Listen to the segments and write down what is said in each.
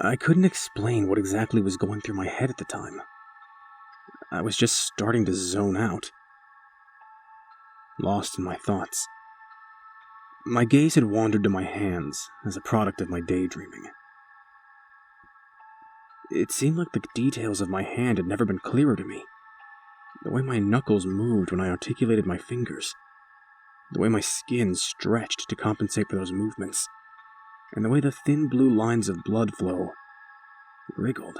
I couldn't explain what exactly was going through my head at the time. I was just starting to zone out, lost in my thoughts. My gaze had wandered to my hands as a product of my daydreaming. It seemed like the details of my hand had never been clearer to me. The way my knuckles moved when I articulated my fingers, the way my skin stretched to compensate for those movements, and the way the thin blue lines of blood flow wriggled.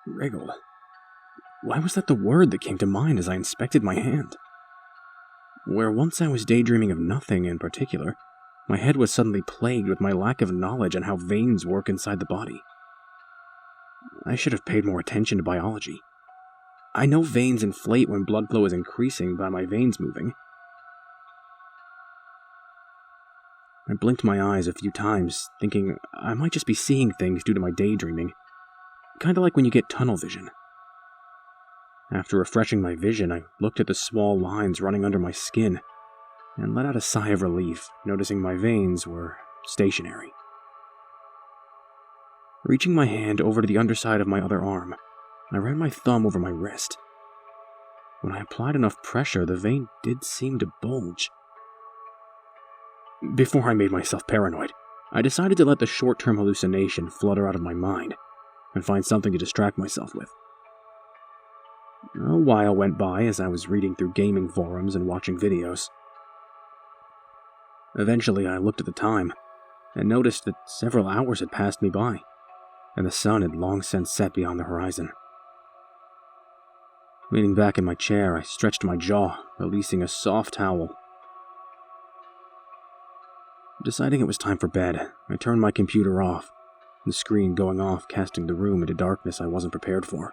Wriggled. Why was that the word that came to mind as I inspected my hand? Where once I was daydreaming of nothing in particular, my head was suddenly plagued with my lack of knowledge on how veins work inside the body. I should have paid more attention to biology. I know veins inflate when blood flow is increasing by my veins moving. I blinked my eyes a few times, thinking I might just be seeing things due to my daydreaming. Kinda like when you get tunnel vision. After refreshing my vision, I looked at the small lines running under my skin and let out a sigh of relief, noticing my veins were stationary. Reaching my hand over to the underside of my other arm, I ran my thumb over my wrist. When I applied enough pressure, the vein did seem to bulge. Before I made myself paranoid, I decided to let the short-term hallucination flutter out of my mind and find something to distract myself with. A while went by as I was reading through gaming forums and watching videos. Eventually, I looked at the time and noticed that several hours had passed me by, and the sun had long since set beyond the horizon. Leaning back in my chair, I stretched my jaw, releasing a soft howl. Deciding it was time for bed, I turned my computer off, the screen going off, casting the room into darkness I wasn't prepared for.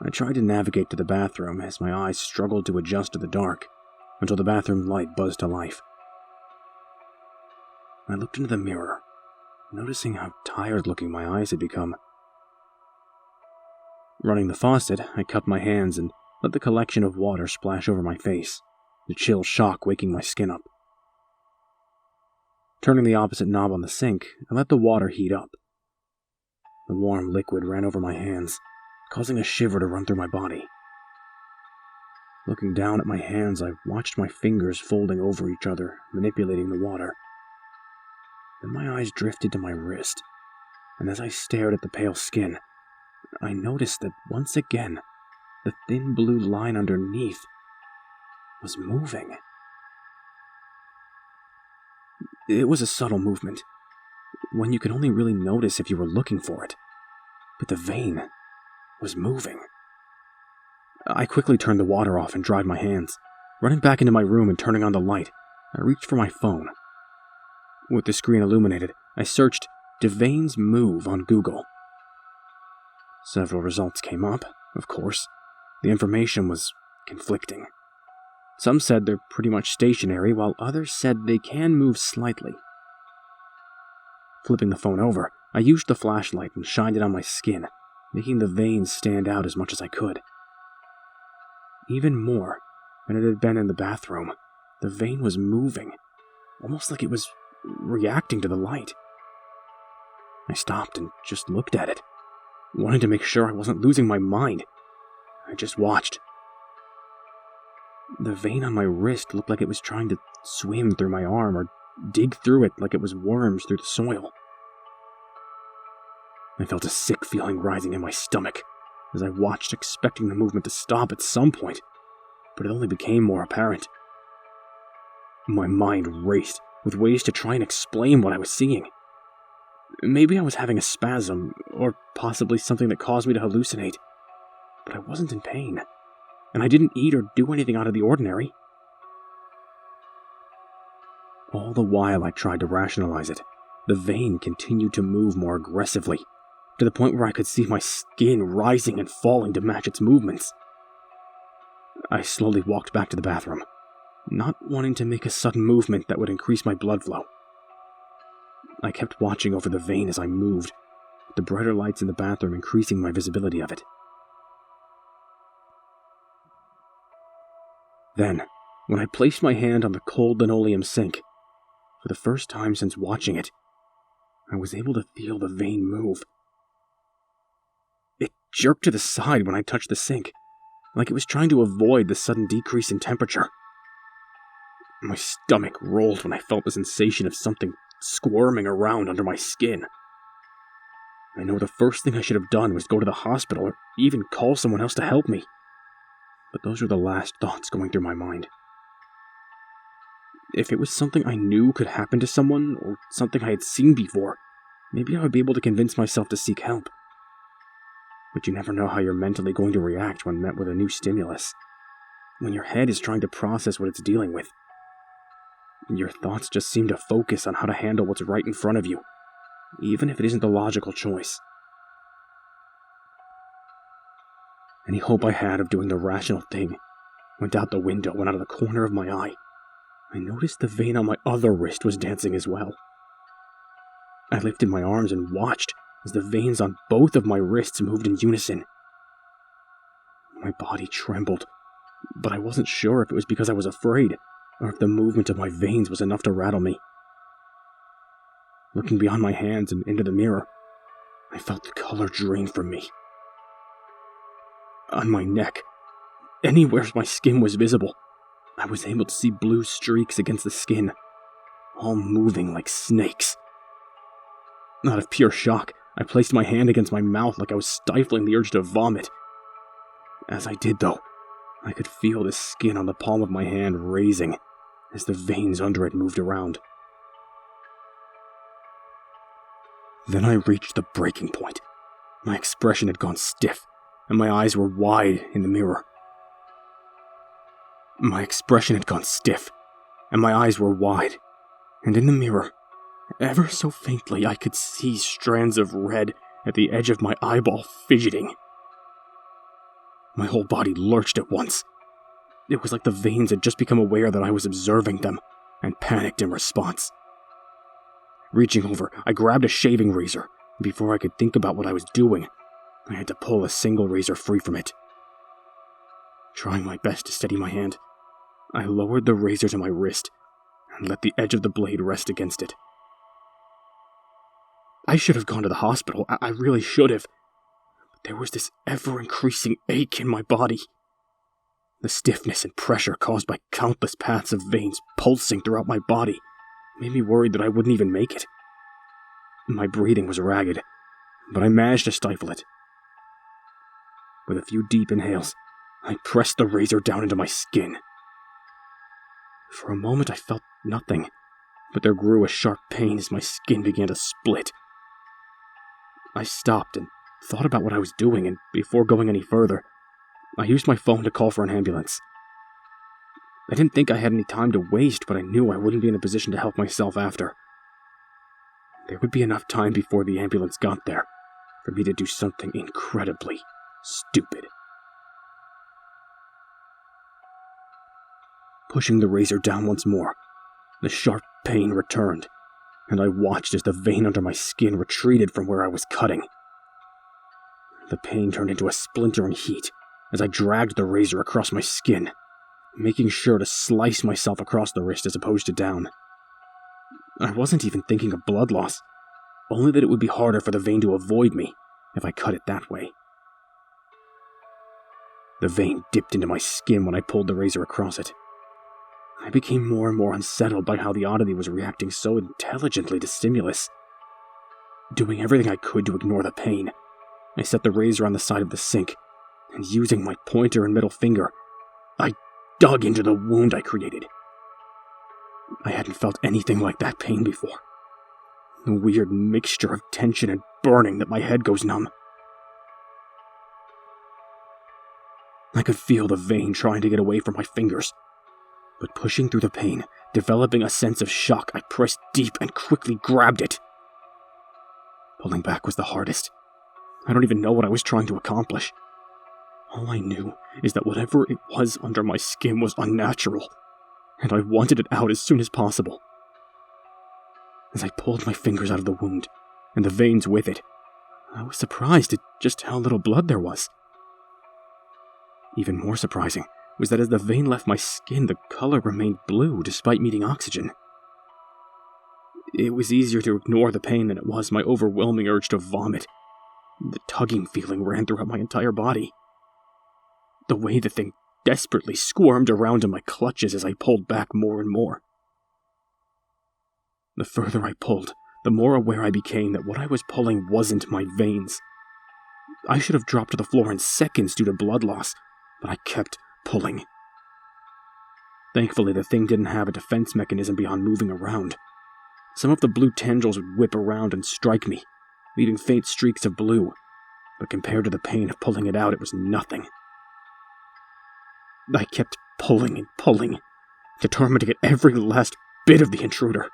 I tried to navigate to the bathroom as my eyes struggled to adjust to the dark until the bathroom light buzzed to life. I looked into the mirror, noticing how tired-looking my eyes had become. Running the faucet, I cupped my hands and let the collection of water splash over my face, the chill shock waking my skin up. Turning the opposite knob on the sink, I let the water heat up. The warm liquid ran over my hands, causing a shiver to run through my body. Looking down at my hands, I watched my fingers folding over each other, manipulating the water. Then my eyes drifted to my wrist, and as I stared at the pale skin, I noticed that once again, the thin blue line underneath was moving. It was a subtle movement, one you could only really notice if you were looking for it, but the vein was moving. I quickly turned the water off and dried my hands. Running back into my room and turning on the light, I reached for my phone. With the screen illuminated, I searched "Do veins move" on Google. Several results came up, of course. The information was conflicting. Some said they're pretty much stationary, while others said they can move slightly. Flipping the phone over, I used the flashlight and shined it on my skin, making the veins stand out as much as I could. Even more than it had been in the bathroom, the vein was moving, almost like it was reacting to the light. I stopped and just looked at it, wanting to make sure I wasn't losing my mind. I just watched. The vein on my wrist looked like it was trying to swim through my arm or dig through it like it was worms through the soil. I felt a sick feeling rising in my stomach as I watched, expecting the movement to stop at some point, but it only became more apparent. My mind raced with ways to try and explain what I was seeing. Maybe I was having a spasm, or possibly something that caused me to hallucinate, but I wasn't in pain, and I didn't eat or do anything out of the ordinary. All the while I tried to rationalize it, the vein continued to move more aggressively, to the point where I could see my skin rising and falling to match its movements. I slowly walked back to the bathroom, not wanting to make a sudden movement that would increase my blood flow. I kept watching over the vein as I moved, the brighter lights in the bathroom increasing my visibility of it. Then, when I placed my hand on the cold linoleum sink, for the first time since watching it, I was able to feel the vein move. It jerked to the side when I touched the sink, like it was trying to avoid the sudden decrease in temperature. My stomach rolled when I felt the sensation of something squirming around under my skin. I know the first thing I should have done was go to the hospital or even call someone else to help me. But those were the last thoughts going through my mind. If it was something I knew could happen to someone, or something I had seen before, maybe I would be able to convince myself to seek help. But you never know how you're mentally going to react when met with a new stimulus. When your head is trying to process what it's dealing with. Your thoughts just seem to focus on how to handle what's right in front of you, even if it isn't the logical choice. Any hope I had of doing the rational thing went out the window when out of the corner of my eye, I noticed the vein on my other wrist was dancing as well. I lifted my arms and watched as the veins on both of my wrists moved in unison. My body trembled, but I wasn't sure if it was because I was afraid, or if the movement of my veins was enough to rattle me. Looking beyond my hands and into the mirror, I felt the color drain from me. On my neck, anywhere my skin was visible, I was able to see blue streaks against the skin, all moving like snakes. Out of pure shock, I placed my hand against my mouth like I was stifling the urge to vomit. As I did, though, I could feel the skin on the palm of my hand raising as the veins under it moved around. Then I reached the breaking point. My expression had gone stiff, and my eyes were wide in the mirror. My expression had gone stiff, and my eyes were wide, and in the mirror, ever so faintly, I could see strands of red at the edge of my eyeball fidgeting. My whole body lurched at once. It was like the veins had just become aware that I was observing them, and panicked in response. Reaching over, I grabbed a shaving razor, and before I could think about what I was doing, I had to pull a single razor free from it. Trying my best to steady my hand, I lowered the razor to my wrist, and let the edge of the blade rest against it. I should have gone to the hospital, I really should have. But there was this ever-increasing ache in my body. The stiffness and pressure caused by countless paths of veins pulsing throughout my body made me worried that I wouldn't even make it. My breathing was ragged, but I managed to stifle it. With a few deep inhales, I pressed the razor down into my skin. For a moment I felt nothing, but there grew a sharp pain as my skin began to split. I stopped and thought about what I was doing, and before going any further, I used my phone to call for an ambulance. I didn't think I had any time to waste, but I knew I wouldn't be in a position to help myself after. There would be enough time before the ambulance got there for me to do something incredibly stupid. Pushing the razor down once more, the sharp pain returned, and I watched as the vein under my skin retreated from where I was cutting. The pain turned into a splintering heat as I dragged the razor across my skin, making sure to slice myself across the wrist as opposed to down. I wasn't even thinking of blood loss, only that it would be harder for the vein to avoid me if I cut it that way. The vein dipped into my skin when I pulled the razor across it. I became more and more unsettled by how the oddity was reacting so intelligently to stimulus. Doing everything I could to ignore the pain, I set the razor on the side of the sink, and using my pointer and middle finger, I dug into the wound I created. I hadn't felt anything like that pain before. The weird mixture of tension and burning that my head goes numb. I could feel the vein trying to get away from my fingers. But pushing through the pain, developing a sense of shock, I pressed deep and quickly grabbed it. Pulling back was the hardest. I don't even know what I was trying to accomplish. All I knew is that whatever it was under my skin was unnatural, and I wanted it out as soon as possible. As I pulled my fingers out of the wound, and the veins with it, I was surprised at just how little blood there was. Even more surprising was that as the vein left my skin, the color remained blue despite meeting oxygen. It was easier to ignore the pain than it was my overwhelming urge to vomit. The tugging feeling ran throughout my entire body. The way the thing desperately squirmed around in my clutches as I pulled back more and more. The further I pulled, the more aware I became that what I was pulling wasn't my veins. I should have dropped to the floor in seconds due to blood loss, but I kept pulling. Thankfully, the thing didn't have a defense mechanism beyond moving around. Some of the blue tendrils would whip around and strike me, leaving faint streaks of blue, but compared to the pain of pulling it out, it was nothing. I kept pulling and pulling, determined to get every last bit of the intruder.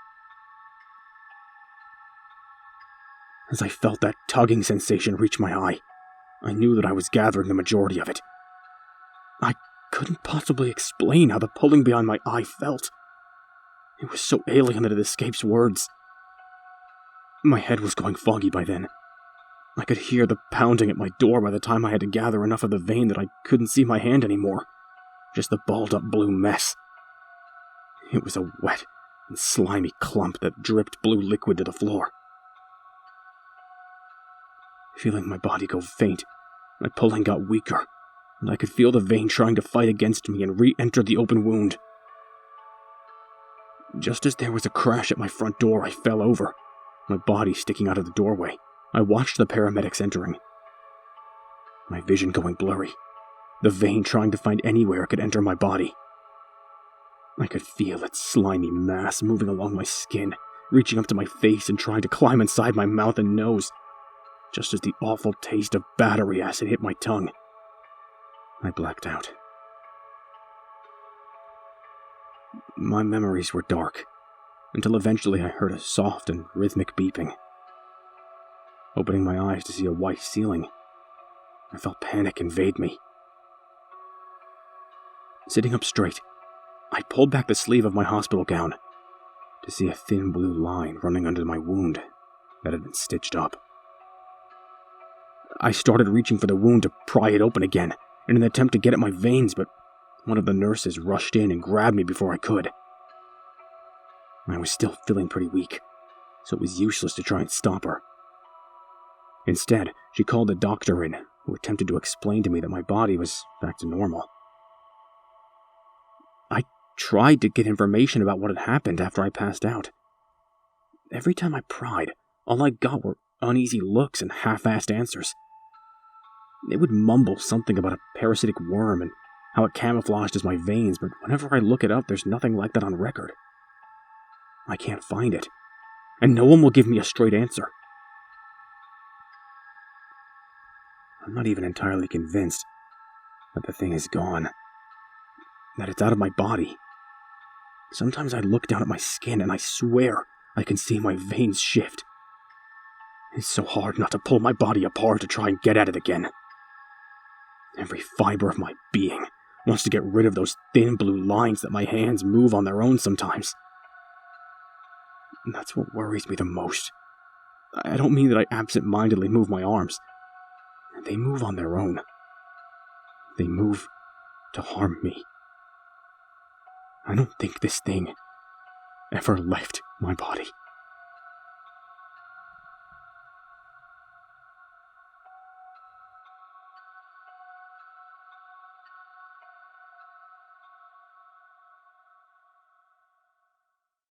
As I felt that tugging sensation reach my eye, I knew that I was gathering the majority of it. I couldn't possibly explain how the pulling behind my eye felt. It was so alien that it escapes words. My head was going foggy by then. I could hear the pounding at my door by the time I had to gather enough of the vein that I couldn't see my hand anymore. Just the balled-up blue mess. It was a wet and slimy clump that dripped blue liquid to the floor. Feeling my body go faint, my pulling got weaker, and I could feel the vein trying to fight against me and re-enter the open wound. Just as there was a crash at my front door, I fell over, my body sticking out of the doorway. I watched the paramedics entering. My vision going blurry, the vein trying to find anywhere it could enter my body. I could feel its slimy mass moving along my skin, reaching up to my face and trying to climb inside my mouth and nose, just as the awful taste of battery acid hit my tongue. I blacked out. My memories were dark, until eventually I heard a soft and rhythmic beeping. Opening my eyes to see a white ceiling, I felt panic invade me. Sitting up straight, I pulled back the sleeve of my hospital gown to see a thin blue line running under my wound that had been stitched up. I started reaching for the wound to pry it open again in an attempt to get at my veins, but one of the nurses rushed in and grabbed me before I could. I was still feeling pretty weak, so it was useless to try and stop her. Instead, she called a doctor in, who attempted to explain to me that my body was back to normal. I tried to get information about what had happened after I passed out. Every time I pried, all I got were uneasy looks and half-assed answers. They would mumble something about a parasitic worm and how it camouflaged as my veins, but whenever I look it up, there's nothing like that on record. I can't find it, and no one will give me a straight answer. I'm not even entirely convinced that the thing is gone, that it's out of my body. Sometimes I look down at my skin and I swear I can see my veins shift. It's so hard not to pull my body apart to try and get at it again. Every fiber of my being wants to get rid of those thin blue lines that my hands move on their own sometimes. And that's what worries me the most. I don't mean that I absent-mindedly move my arms. They move on their own. They move to harm me. I don't think this thing ever left my body.